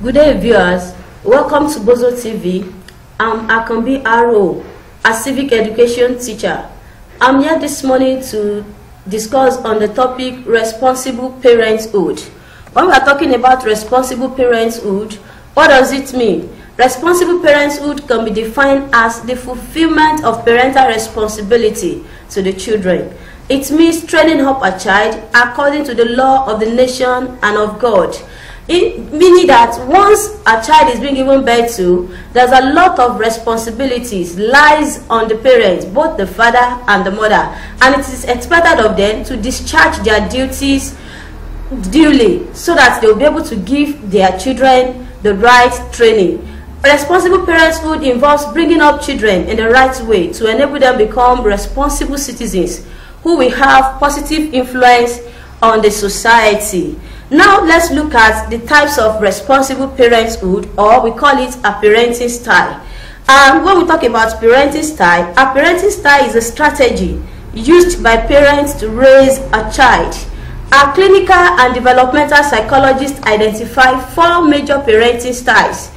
Good day, viewers. Welcome to Bozo TV. I'm Akambi Aro, a civic education teacher. I'm here this morning to discuss on the topic responsible parenthood. When we are talking about responsible parenthood, what does it mean? Responsible parenthood can be defined as the fulfillment of parental responsibility to the children. It means training up a child according to the law of the nation and of God. Meaning that once a child is being given birth to, there's a lot of responsibilities lies on the parents, both the father and the mother, and it is expected of them to discharge their duties duly so that they will be able to give their children the right training. Responsible parenthood involves bringing up children in the right way to enable them become responsible citizens who will have positive influence on the society. Now let's look at the types of responsible parenthood, or we call it a parenting style. And when we talk about parenting style, a parenting style is a strategy used by parents to raise a child. Our clinical and developmental psychologists identify 4 major parenting styles,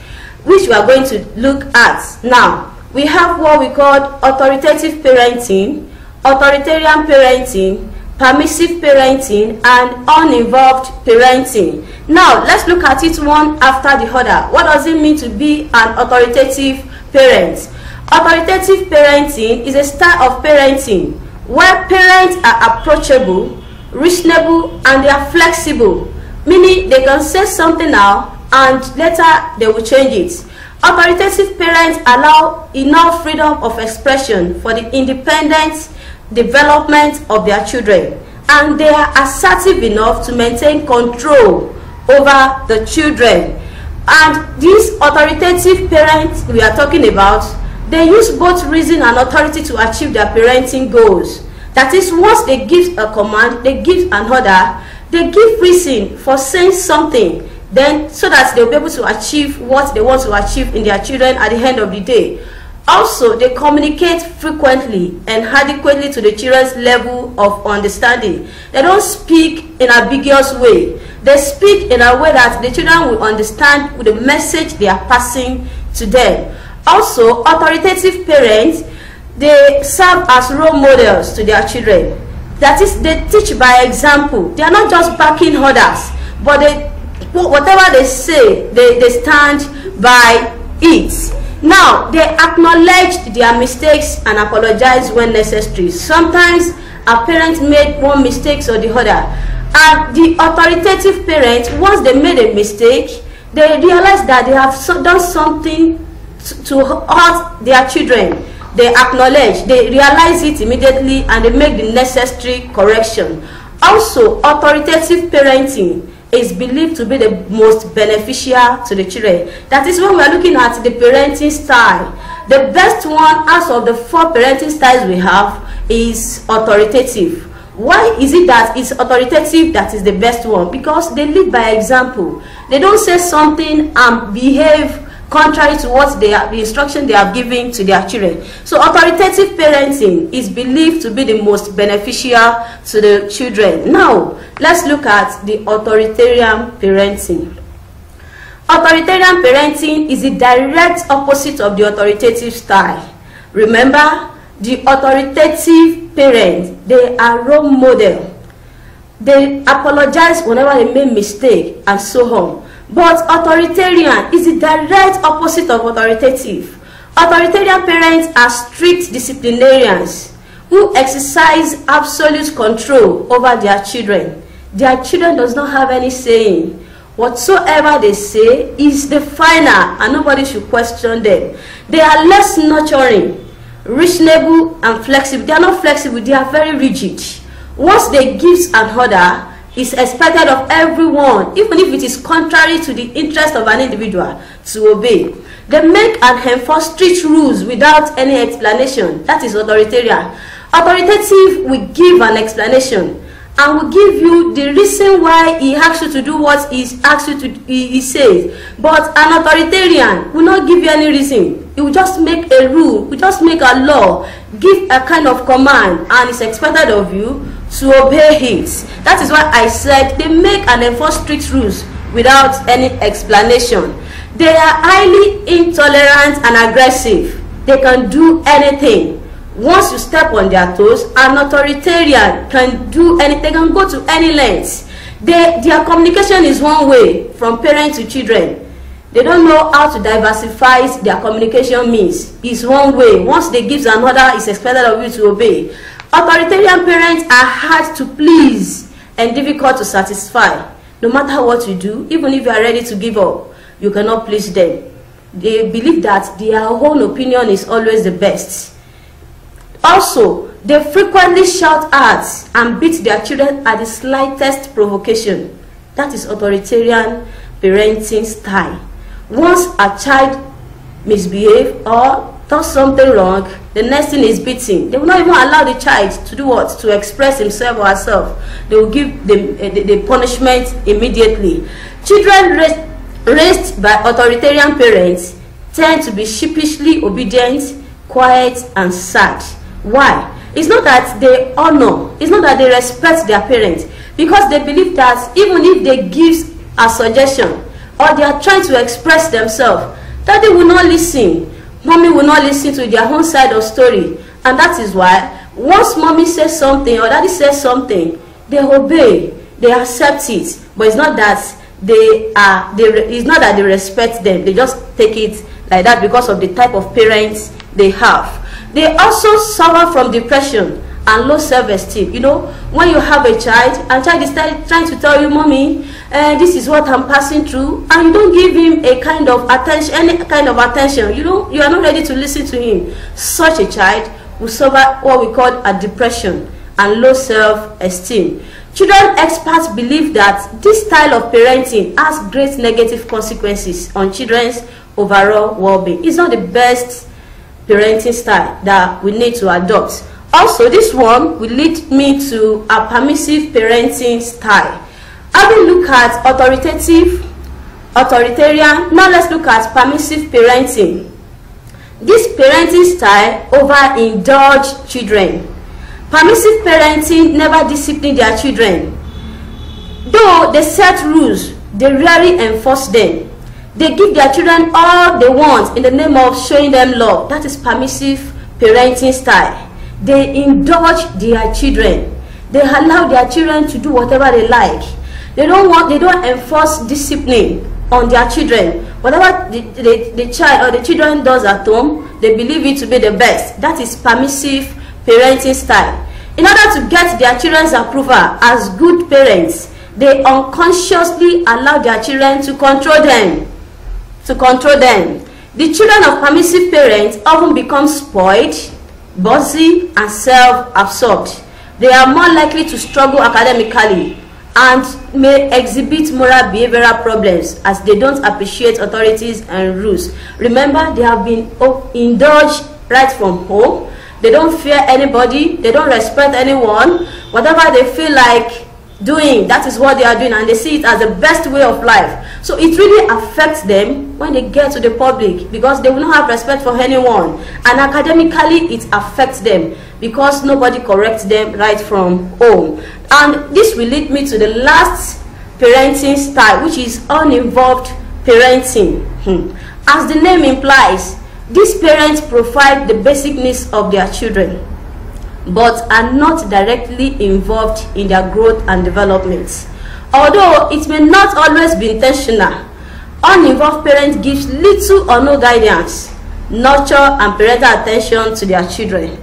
which we are going to look at. Now, we have what we call authoritative parenting, authoritarian parenting, permissive parenting, and uninvolved parenting. Now, let's look at it one after the other. What does it mean to be an authoritative parent? Authoritative parenting is a style of parenting where parents are approachable, reasonable, and they are flexible, meaning they can say something now and later they will change it. Authoritative parents allow enough freedom of expression for the independent development of their children, and they are assertive enough to maintain control over the children. And these authoritative parents we are talking about, they use both reason and authority to achieve their parenting goals. That is, once they give a command, they give an order, they give reason for saying something, then so that they'll be able to achieve what they want to achieve in their children at the end of the day. Also, they communicate frequently and adequately to the children's level of understanding. They don't speak in an ambiguous way. They speak in a way that the children will understand the message they are passing to them. Also, authoritative parents, they serve as role models to their children. That is, they teach by example. They are not just backing orders, but whatever they say, they stand by it. Now, they acknowledge their mistakes and apologize when necessary. Sometimes a parent made one mistake or the other, and the authoritative parent, once they made a mistake, they realize that they have done something to hurt their children. They acknowledge, they realize it immediately, and they make the necessary correction. Also, authoritative parenting is believed to be the most beneficial to the children. That is, when we are looking at the parenting style, the best one out of the 4 parenting styles we have is authoritative. Why is it that it's authoritative that is the best one? Because they live by example. They don't say something and behave contrary to what the instruction they are giving to their children. So authoritative parenting is believed to be the most beneficial to the children. Now, let's look at the authoritarian parenting. Authoritarian parenting is the direct opposite of the authoritative style. Remember, the authoritative parents, they are role model. They apologize whenever they make mistake and so on. But authoritarian is the direct opposite of authoritative. Authoritarian parents are strict disciplinarians who exercise absolute control over their children. Their children does not have any saying. Whatsoever they say is the final, and nobody should question them. They are less nurturing, reasonable, and flexible. They are not flexible, they are very rigid. Once they give an order, it's expected of everyone, even if it is contrary to the interest of an individual, to obey. They make and enforce strict rules without any explanation. That is authoritarian. Authoritative will give an explanation and will give you the reason why he asks you to do what he asks you to he says. But an authoritarian will not give you any reason. He will just make a rule, will just make a law, give a kind of command, and it's expected of you to obey it. That is why I said they make and enforce strict rules without any explanation. They are highly intolerant and aggressive. They can do anything. Once you step on their toes, an authoritarian can do anything. They can go to any lengths. Their communication is one way, from parent to children. They don't know how to diversify their communication means. It's one way. Once they give another, it's expected of you to obey. Authoritarian parents are hard to please and difficult to satisfy. No matter what you do, even if you are ready to give up, you cannot please them. They believe that their own opinion is always the best. Also, they frequently shout at and beat their children at the slightest provocation. That is authoritarian parenting style. Once a child misbehaves or does something wrong, the next thing is beating. They will not even allow the child to do what? To express himself or herself. They will give the punishment immediately. Children raised by authoritarian parents tend to be sheepishly obedient, quiet, and sad. Why? It's not that they honor, it's not that they respect their parents, because they believe that even if they give a suggestion or they are trying to express themselves, daddy will not listen, mommy will not listen to their own side of story. And that is why once mommy says something or daddy says something, they obey, they accept it. But it's not that it's not that they respect them, they just take it like that because of the type of parents they have. They also suffer from depression and low self-esteem. You know, when you have a child and child is trying to tell you, mommy, this is what I'm passing through, and you don't give him a kind of attention, any kind of attention, you know, you are not ready to listen to him. Such a child will suffer what we call a depression and low self-esteem. Children experts believe that this style of parenting has great negative consequences on children's overall well-being. It's not the best parenting style that we need to adopt. Also, this one will lead me to a permissive parenting style. Having looked at authoritarian, now let's look at permissive parenting. This parenting style overindulge children. Permissive parenting never discipline their children. Though they set rules, they rarely enforce them. They give their children all they want in the name of showing them love. That is permissive parenting style. They indulge their children. They allow their children to do whatever they like. They don't enforce discipline on their children. Whatever the child or the children does at home, they believe it to be the best. That is permissive parenting style. In order to get their children's approval as good parents, they unconsciously allow their children to control them. The children of permissive parents often become spoiled, bossy, and self-absorbed. They are more likely to struggle academically and may exhibit moral behavioral problems as they don't appreciate authorities and rules. Remember, they have been indulged right from home. They don't fear anybody. They don't respect anyone. Whatever they feel like doing, that is what they are doing, and they see it as the best way of life. So it really affects them when they get to the public, because they will not have respect for anyone, and academically it affects them because nobody corrects them right from home. And this will lead me to the last parenting style, which is uninvolved parenting. As the name implies, these parents provide the basic needs of their children, but are not directly involved in their growth and development. Although it may not always be intentional, uninvolved parents give little or no guidance, nurture, and parental attention to their children.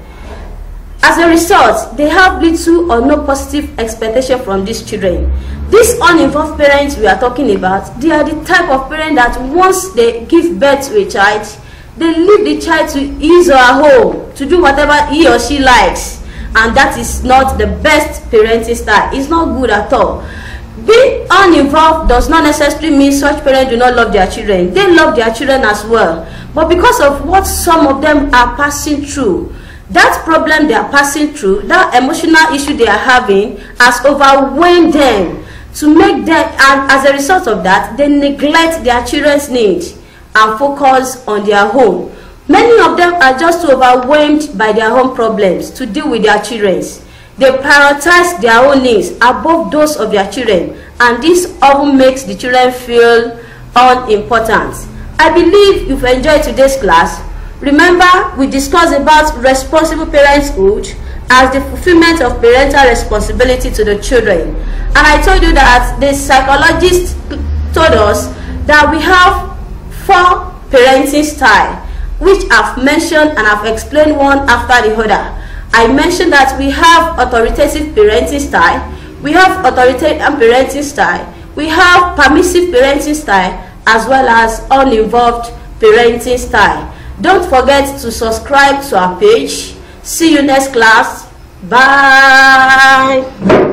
As a result, they have little or no positive expectation from these children. These uninvolved parents we are talking about, they are the type of parent that once they give birth to a child, they leave the child to his or her home to do whatever he or she likes, and that is not the best parenting style. It's not good at all. Being uninvolved does not necessarily mean such parents do not love their children. They love their children as well, but because of what some of them are passing through, that problem they are passing through, that emotional issue they are having, has overwhelmed them to make them, and as a result of that, they neglect their children's needs and focus on their own. Many of them are just overwhelmed by their own problems to deal with their children. They prioritize their own needs above those of their children, and this often makes the children feel unimportant. I believe you've enjoyed today's class. Remember, we discussed about responsible parenthood as the fulfillment of parental responsibility to the children. And I told you that the psychologist told us that we have 4 parenting styles, which I've mentioned and I've explained one after the other. I mentioned that we have authoritative parenting style, we have authoritarian parenting style, we have permissive parenting style, as well as uninvolved parenting style. Don't forget to subscribe to our page. See you next class. Bye.